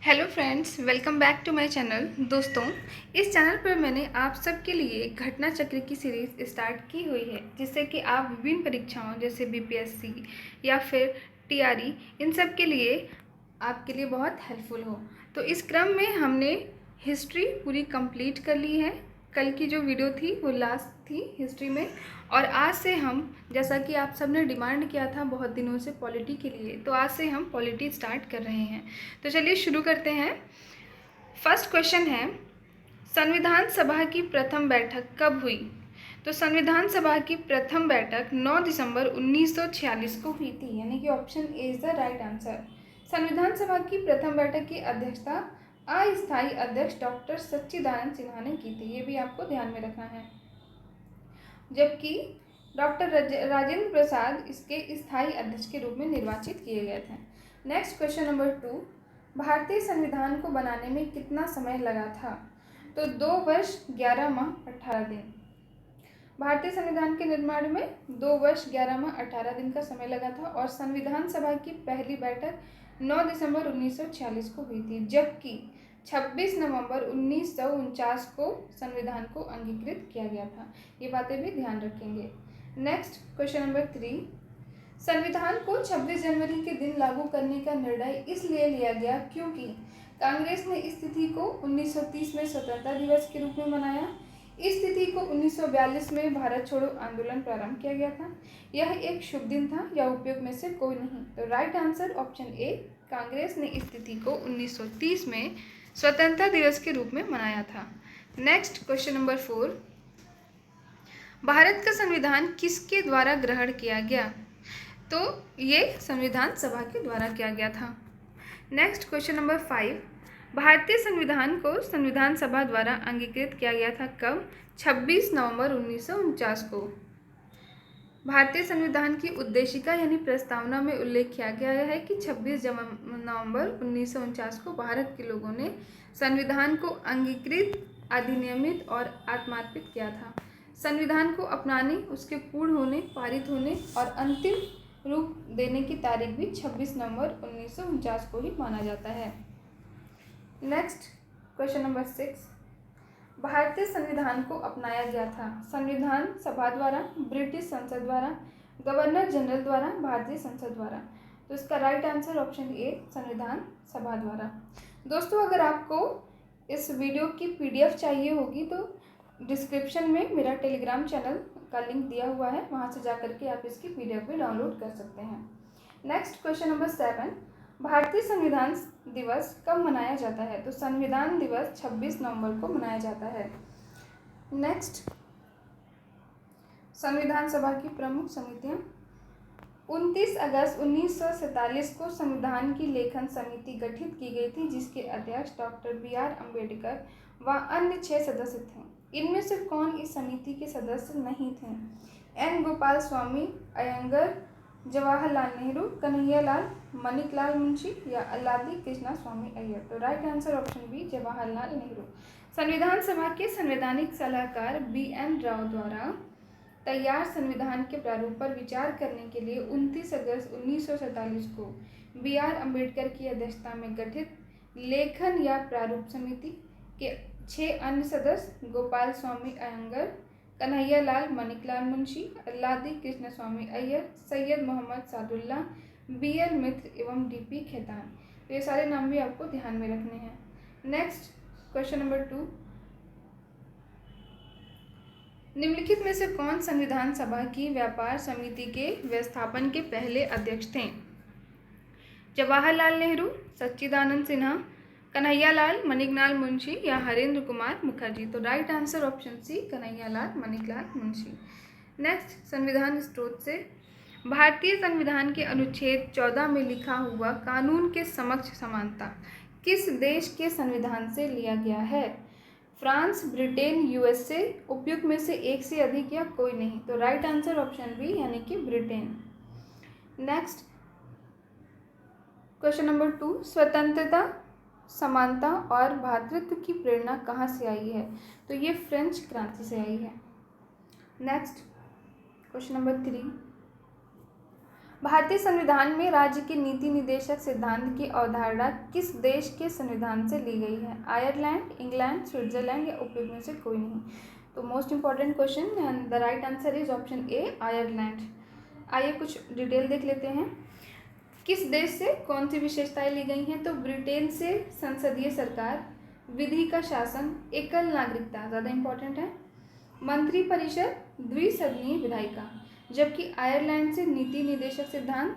Hello friends, welcome back to my channel. दोस्तों, इस channel पर मैंने आप सबके लिए घटना चक्र की सीरीज़ स्टार्ट की हुई है, जिससे कि आप विभिन्न परीक्षाओं जैसे बीपीएससी या फिर टीआरई इन सब के लिए आपके लिए बहुत हेल्पफुल हो। तो इस क्रम में हमने हिस्ट्री पूरी कंप्लीट कर ली है। कल की जो वीडियो थी वो लास्ट थी हिस्ट्री में, और आज से हम, जैसा कि आप सब ने डिमांड किया था बहुत दिनों से पॉलिटी के लिए, तो आज से हम पॉलिटी स्टार्ट कर रहे हैं। तो चलिए शुरू करते हैं। फर्स्ट क्वेश्चन है, संविधान सभा की प्रथम बैठक कब हुई? तो संविधान सभा की प्रथम बैठक 9 दिसंबर 1946 को हुई थी, यानी कि option A is the right answer. संविधान सभा की प्रथम बैठक की अध्यक्षता अस्थायी अध्यक्ष डॉक्टर सच्चिदानंद सिन्हा ने की थी, ये भी आपको ध्यान में रखना है। जबकि डॉक्टर राजेंद्र प्रसाद इसके स्थायी अध्यक्ष के रूप में निर्वाचित किए गए थे। नेक्स्ट क्वेश्चन नंबर 2, भारतीय संविधान को बनाने में कितना समय लगा था? तो 2 वर्ष 11 माह 18 दिन। भारतीय संविधान के निर्माण में 2 वर्ष 11 माह 18 दिन का समय लगा था, और संविधान सभा की पहली बैठक 9 दिसंबर 1946 को हुई थी, जबकि 26 नवंबर 1949 को संविधान को अंगीकृत किया गया था। ये बातें भी ध्यान रखेंगे। नेक्स्ट क्वेश्चन नंबर 3, संविधान को 26 जनवरी के दिन लागू करने का निर्णय इसलिए लिया गया क्योंकि कांग्रेस ने इस तिथि को 1930 में स्वतंत्रता दिवस के रूप में मनाया। इस तिथि को 1942 में भारत छोड़ो आंदोलन प्रारंभ किया गया था। यह एक शुभ दिन था या उपयोग में से कोई नहीं? तो right answer option A, Congress ने इस तिथि को 1930 में स्वतंत्रता दिवस के रूप में मनाया था। नेक्स्ट क्वेश्चन नंबर 4, भारत का संविधान किसके द्वारा ग्रहण किया गया? तो ये संविधान सभा के द्वारा किया गया था। नेक्स्ट क्वेश्चन नंबर 5, भारतीय संविधान को संविधान सभा द्वारा अंगीकृत किया गया था कब? 26 नवंबर 1949 को। भारतीय संविधान की उद्देशिका यानी प्रस्तावना में उल्लेख किया गया है कि 26 नवंबर 1949 को भारत के लोगों ने संविधान को अंगीकृत, अधिनियमित और आत्मार्पित किया था। संविधान को अपनाने, उसके पूर्ण होने, पारित होने और अंतिम रूप देने की तारीख भी 26 नवंबर 1949 को ही माना जाता है। नेक्स्ट क्वेश्चन नंबर 6, भारतीय संविधान को अपनाया गया था संविधान सभा द्वारा, ब्रिटिश संसद द्वारा, गवर्नर जनरल द्वारा, भारतीय संसद द्वारा? तो इसका राइट आंसर ऑप्शन ए, संविधान सभा द्वारा। दोस्तों, अगर आपको इस वीडियो की पीडीएफ चाहिए होगी तो डिस्क्रिप्शन में मेरा टेलीग्राम चैनल का लिंक दिया हुआ है, वहाँ से जाकर के आप इसकी पीडीएफ भी डाउनलोड कर सकते हैं। नेक्स्ट क्वेश्चन नंबर 7, भारतीय संविधान दिवस कब मनाया जाता है? तो संविधान दिवस 26 नवंबर को मनाया जाता है। नेक्स्ट, संविधान सभा की प्रमुख समितियां। 29 अगस्त 1947 को संविधान की लेखन समिति गठित की गई थी, जिसके अध्यक्ष डॉक्टर बी.आर. अम्बेडकर व अन्य 6 सदस्य थे। इनमें से कौन इस समिति के सदस्य नहीं थे? एन. गोपाल स्वामी अयंगर, जवाहरलाल नेहरू, कन्हैयालाल, माणिकलाल मुंशी या अल्लादी कृष्णा स्वामी अय्यर? तो right answer option B, Jawaharlal Nehru. संविधान सभा के संवैधानिक सलाहकार बी.एन. राव द्वारा तैयार संविधान के प्रारूप पर विचार करने के लिए 29 अगस्त 1947 को बी.आर. अम्बेडकर की अध्यक्षता में गठित लेखन या प्रारूप समिति के 6 अन्य सदस्य गोपाल स्वामी अयंगर, कन्हैयालाल, माणिकलाल मुंशी, अल्लादी कृष्ण स्वामी अय्यर, सैयद मोहम्मद सादुल्ला, बी.एल. मित्र एवं डी.पी. खेतान। तो ये सारे नाम भी आपको ध्यान में रखने हैं। नेक्स्ट क्वेश्चन नंबर 2, निम्नलिखित में से कौन संविधान सभा की व्यापार समिति के व्यवस्थापन के पहले अध्यक्ष थे? जवाहरलाल नेहरू, सच्चिदानंद सिन्हा, कन्हैयालाल, माणिकलाल मुंशी या हरेंद्र कुमार मुखर्जी? तो right answer option C, Kanhaiyalal Maneklal Munshi. Next, संविधान स्रोत से। भारतीय संविधान के अनुच्छेद 14 में लिखा हुआ कानून के समक्ष समानता किस देश के संविधान से लिया गया है? फ्रांस, ब्रिटेन, यूएसए, उपयुक्त में से एक से अधिक या कोई नहीं? तो राइट आंसर ऑप्शन बी, यानी कि ब्रिटेन। नेक्स्ट क्वेश्चन नंबर 2, स्वतंत्रता, समानता और भ्रातृत्व की प्रेरणा कहाँ से आई है? तो ये फ्रेंच क्रांति से आई है। नेक्स्ट क्वेश्चन नंबर 3, भारतीय संविधान में राज्य के नीति निदेशक सिद्धांत की अवधारणा किस देश के संविधान से ली गई है? आयरलैंड, इंग्लैंड, स्विट्जरलैंड या उपयुक्त में से कोई नहीं। तो most important question and the right answer is option A, Ireland. आइए कुछ डिटेल देख लेते हैं। किस देश से कौन सी विशेषताएं ली गई हैं? तो ब्रिटेन से संसदीय सरकार, विधि का शासन, एकल नागरिकता, ज़्यादा इंपॉर्टेंट है, मंत्रिपरिषद, द्विसदनीय विधायिका। जबकि आयरलैंड से नीति निदेशक सिद्धांत,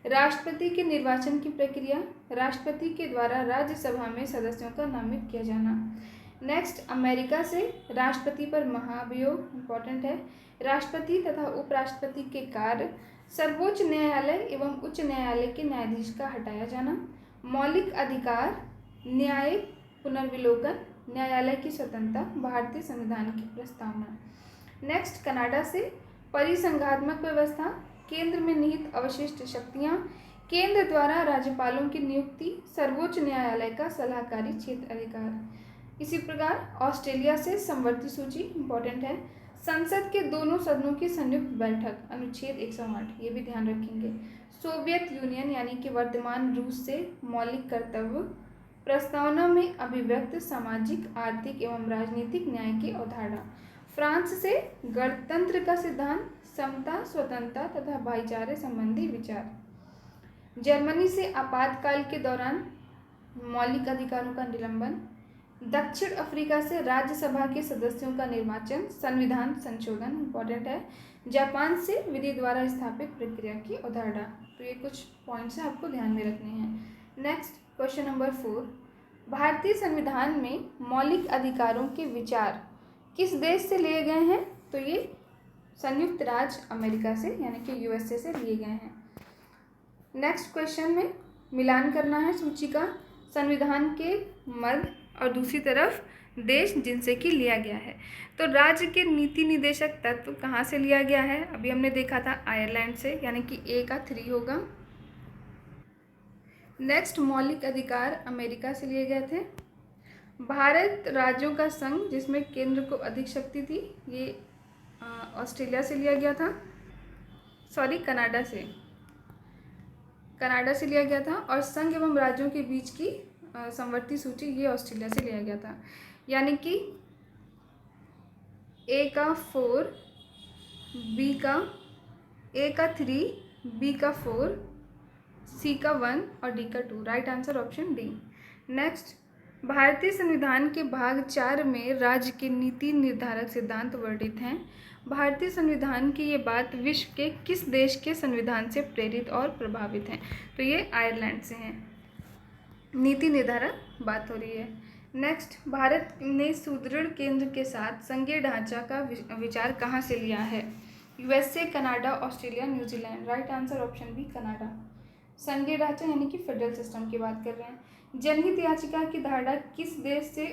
राष्ट्रपति के निर्वाचन की प्रक्रिया, राष्ट्रपति के द्वारा राज्यसभा में सदस्यों का नामित किया जाना। नेक्स्ट, अमेरिका से राष्ट्रपति पर महाभियोग, इंपॉर्टेंट है, राष्ट्रपति तथा उपराष्ट्रपति के कार्य, सर्वोच्च न्यायालय एवं उच्च न्यायालय के न्यायाधीश का हटाया जाना, मौलिक अधिकार, न्यायिक पुनर्विलोकन, न्यायालय की स्वतंत्रता, भारतीय संविधान की प्रस्तावना। नेक्स्ट, कनाडा से परिसंघात्मक व्यवस्था, केंद्र में निहित अवशिष्ट शक्तियाँ, केंद्र द्वारा राज्यपालों की नियुक्ति, सर्वोच्च न्यायालय का सलाहकारी क्षेत्र अधिकार। इसी प्रकार ऑस्ट्रेलिया से समवर्ती सूची, इंपॉर्टेंट है, संसद के दोनों सदनों की संयुक्त बैठक, अनुच्छेद 108, ये भी ध्यान रखेंगे। सोवियत यूनियन यानी कि वर्तमान रूस से मौलिक कर्तव्य, प्रस्तावना में अभिव्यक्त सामाजिक, आर्थिक एवं राजनीतिक न्याय की अवधारणा। फ्रांस से गणतंत्र का सिद्धांत, समता, स्वतंत्रता तथा भाईचारे संबंधी विचार। जर्मनी से आपातकाल के दौरान मौलिक अधिकारों का निलंबन। दक्षिण अफ्रीका से राज्यसभा के सदस्यों का निर्वाचन, संविधान संशोधन, इंपॉर्टेंट है। जापान से विधि द्वारा स्थापित प्रक्रिया की अवधारणा। तो ये कुछ पॉइंट्स हैं, आपको ध्यान में रखने हैं। नेक्स्ट, क्वेश्चन नंबर 4, भारतीय संविधान में मौलिक अधिकारों के विचार किस देश से लिए गए हैं? तो ये संयुक्त राज्य अमेरिका से यानी कि यूएसए से लिए गए हैं। नेक्स्ट क्वेश्चन में मिलान करना है सूची का, संविधान के मद और दूसरी तरफ देश जिनसे कि लिया गया है। तो राज्य के नीति निदेशक तत्व कहाँ से लिया गया है? अभी हमने देखा था आयरलैंड से, यानी कि ए का 3 होगा। नेक्स्ट, मौलिक अधिकार अमेरिका से लिए गए थे। भारत राज्यों का संघ जिसमें केंद्र को अधिक शक्ति थी, ये ऑस्ट्रेलिया से लिया गया था, सॉरी कनाडा से लिया गया था। और संघ एवं राज्यों के बीच की समवर्ती सूची, ये ऑस्ट्रेलिया से लिया गया था। यानी कि ए का 4, बी का ए का 3, बी का 4, सी का 1 और डी का 2। Right answer option D. Next, भारतीय संविधान के भाग 4 में राज्य के नीति निर्धारक सिद्धांत वर्णित हैं। भारतीय संविधान की ये बात विश्व के किस देश के संविधान से प्रेरित और प्रभावित हैं? तो ये आयरलैंड से हैं। नीति निर्धारक बात हो रही है। नेक्स्ट, भारत ने सुदृढ़ केंद्र के साथ संघीय ढांचा का विचार कहाँ से लिया है? USA, Canada, Australia, New Zealand. Right answer option B, Canada. संघीय ढांचा यानी कि फेडरल सिस्टम की बात कर रहे हैं। जनहित याचिका की धारणा किस देश से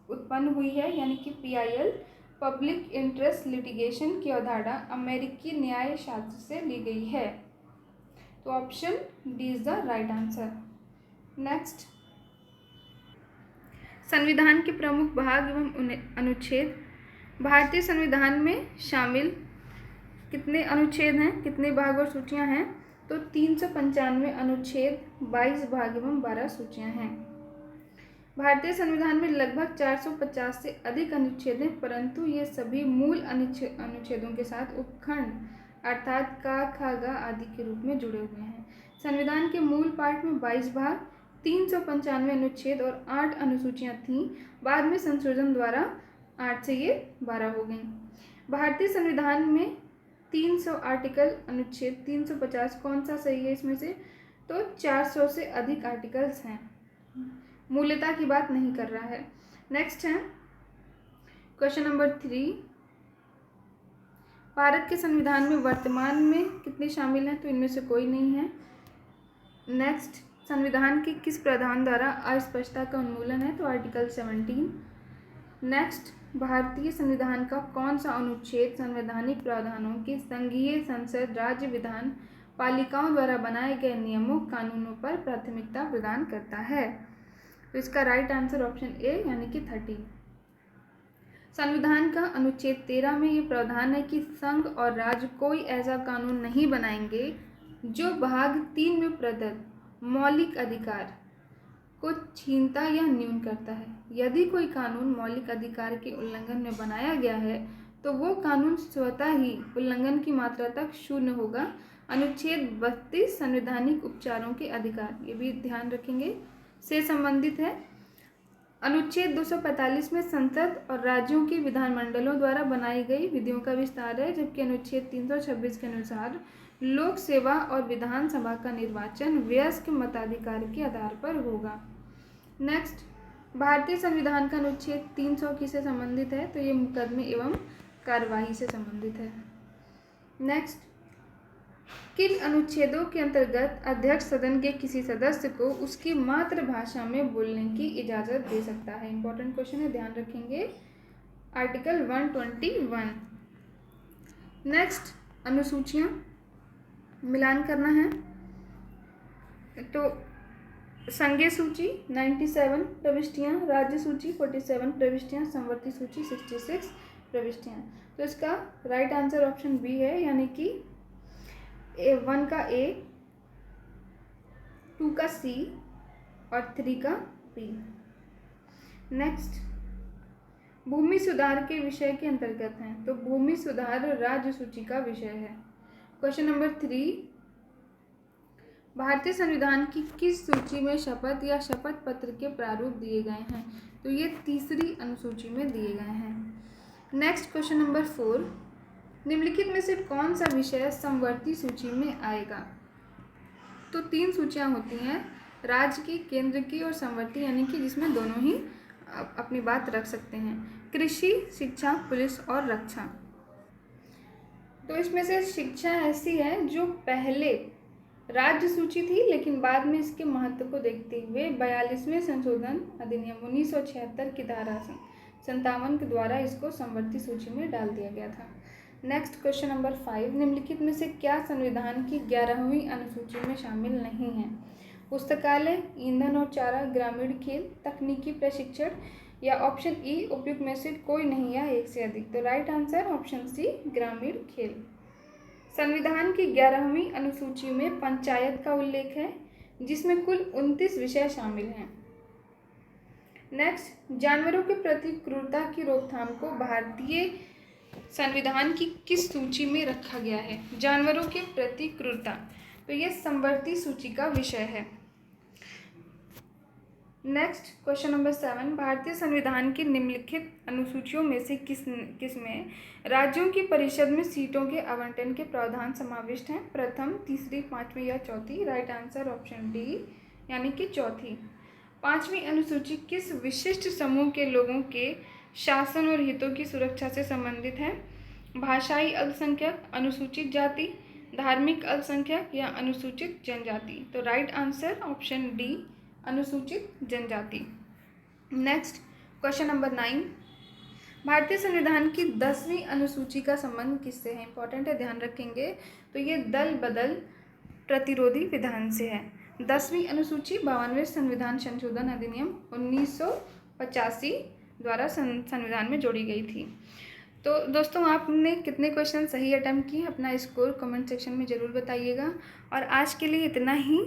उत्पन्न हुई है? यानी कि पीआईएल, पब्लिक इंटरेस्ट लिटिगेशन की अवधारणा अमेरिकी न्याय शास्त्र से ली गई है। तो option D is the right answer. Next, संविधान के प्रमुख भाग एवं अनुच्छेद। भारतीय संविधान में शामिल कितने अनुच्छेद हैं, कितने भाग और सूचियां हैं? तो 395 अनुच्छेद, 22 भाग एवं 12 सूचियां हैं। भारतीय संविधान में लगभग 450 से अधिक अनुच्छेद हैं, परंतु ये सभी मूल अनुच्छेदों के साथ उपखंड अर्थात का, खा, गा आदि के रूप में जुड़े हुए हैं। संविधान के मूल पाठ में 22 भाग, 395 अनुच्छेद और 8 अनुसूचियां थीं। बाद में संशोधन द्वारा 8 से ये 12 हो गई। भारतीय संविधान में 300 आर्टिकल, अनुच्छेद 350 कौन सा सही है इसमें से? तो 400 से अधिक आर्टिकल्स हैं, मूल्यता की बात नहीं कर रहा है। नेक्स्ट है क्वेश्चन नंबर 3, भारत के संविधान में वर्तमान में कितने शामिल हैं? तो इनमें से कोई नहीं है। नेक्स्ट, संविधान के किस प्रावधान द्वारा अस्पष्टता का उन्मूलन है? तो आर्टिकल 17। नेक्स्ट, भारतीय संविधान का कौन सा अनुच्छेद संवैधानिक प्रावधानों के संघीय संसद, राज्य विधान पालिकाओं द्वारा बनाए गए नियमों, कानूनों पर प्राथमिकता प्रदान करता है? तो इसका राइट आंसर ऑप्शन ए यानी कि 30। संविधान का अनुच्छेद 13 में ये प्रावधान है कि संघ और राज्य कोई ऐसा कानून नहीं बनाएंगे जो भाग 3 में प्रदत्त मौलिक अधिकार को छीनता या न्यून करता है। यदि कोई कानून मौलिक अधिकार के उल्लंघन में बनाया गया है तो वो कानून स्वतः ही उल्लंघन की मात्रा तक शून्य होगा। अनुच्छेद 32 संवैधानिक उपचारों के अधिकार, ये भी ध्यान रखेंगे, से संबंधित है। अनुच्छेद 245 में संसद और राज्यों के विधानमंडलों द्वारा बनाई गई विधियों का विस्तार है, जबकि अनुच्छेद 326 के अनुसार लोक सेवा और विधानसभा का निर्वाचन वयस्क मताधिकार के आधार पर होगा। नेक्स्ट, भारतीय संविधान का अनुच्छेद 300 किससे संबंधित है? तो ये मुकदमे एवं कार्यवाही से संबंधित है। नेक्स्ट, किन अनुच्छेदों के अंतर्गत अध्यक्ष सदन के किसी सदस्य को उसकी मातृभाषा में बोलने की इजाज़त दे सकता है? इंपॉर्टेंट क्वेश्चन है, ध्यान रखेंगे। आर्टिकल 121। नेक्स्ट, अनुसूचियाँ मिलान करना है। तो संघीय सूची 97 प्रविष्टियाँ, राज्य सूची 47 प्रविष्टियाँ, संवर्ती सूची 66 प्रविष्टियाँ। तो इसका राइट आंसर ऑप्शन बी है, यानी कि 1 का A, 2 का C और 3 का B। नेक्स्ट, भूमि सुधार के विषय के अंतर्गत हैं। तो भूमि सुधार राज्य सूची का विषय है। क्वेश्चन नंबर 3, भारतीय संविधान की किस सूची में शपथ या शपथ पत्र के प्रारूप दिए गए हैं? तो ये तीसरी अनुसूची में दिए गए हैं। नेक्स्ट, क्वेश्चन नंबर 4, निम्नलिखित में से कौन सा विषय समवर्ती सूची में आएगा? तो 3 सूचियां होती हैं, राज्य की, केंद्र की और समवर्ती, यानी कि जिसमें दोनों ही अपनी बात रख सकते हैं। कृषि, शिक्षा, पुलिस और रक्षा। तो इसमें से शिक्षा ऐसी है जो पहले राज्य सूची थी, लेकिन बाद में इसके महत्व को देखते हुए 42वें संशोधन अधिनियम 1976 की धारा 57 के द्वारा इसको समवर्ती सूची में डाल दिया गया था। नेक्स्ट, क्वेश्चन नंबर 5, निम्नलिखित में से क्या संविधान की 11वीं अनुसूची में शामिल नहीं है? पुस्तकालय, ईंधन और चारा, ग्रामीण खेल, तकनीकी प्रशिक्षण या ऑप्शन ई उपयुक्त में से कोई नहीं या एक से अधिक। तो राइट आंसर ऑप्शन सी, ग्रामीण खेल। संविधान की 11वीं अनुसूची में पंचायत का उल्लेख है, जिसमें कुल 29 विषय शामिल हैं। नेक्स्ट, जानवरों के प्रति क्रूरता की रोकथाम को भारतीय संविधान की किस सूची में रखा गया है? जानवरों के प्रति क्रूरता, तो ये समवर्ती सूची का विषय है। नेक्स्ट, क्वेश्चन नंबर 7, भारतीय संविधान की निम्नलिखित अनुसूचियों में से किसमें राज्यों की परिषद में सीटों के आवंटन के प्रावधान समाविष्ट हैं? प्रथम, तीसरी, पांचवी या चौथी? राइट आंसर ऑप्शन डी, यानी कि चौथी। 5वीं अनुसूची किस विशिष्ट समूह के लोगों के शासन और हितों की सुरक्षा से संबंधित है? भाषाई अल्पसंख्यक, अनुसूचित जाति, धार्मिक अल्पसंख्यक या अनुसूचित जनजाति? तो राइट आंसर ऑप्शन डी, अनुसूचित जनजाति। नेक्स्ट, क्वेश्चन नंबर 9, भारतीय संविधान की 10वीं अनुसूची का संबंध किससे है? इंपॉर्टेंट है, ध्यान रखेंगे। तो ये दल बदल प्रतिरोधी विधान से है। 10वीं अनुसूची 52वें संविधान संशोधन अधिनियम 1985 द्वारा संविधान में जोड़ी गई थी। तो दोस्तों, आपने कितने क्वेश्चन सही अटेम्प्ट किए, अपना स्कोर कमेंट सेक्शन में ज़रूर बताइएगा। और आज के लिए इतना ही,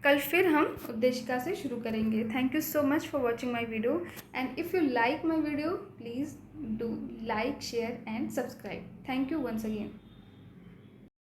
कल फिर हम उद्देशिका से शुरू करेंगे। Thank you so much for watching my video, and if you like my video please do like, share and subscribe. Thank you once again.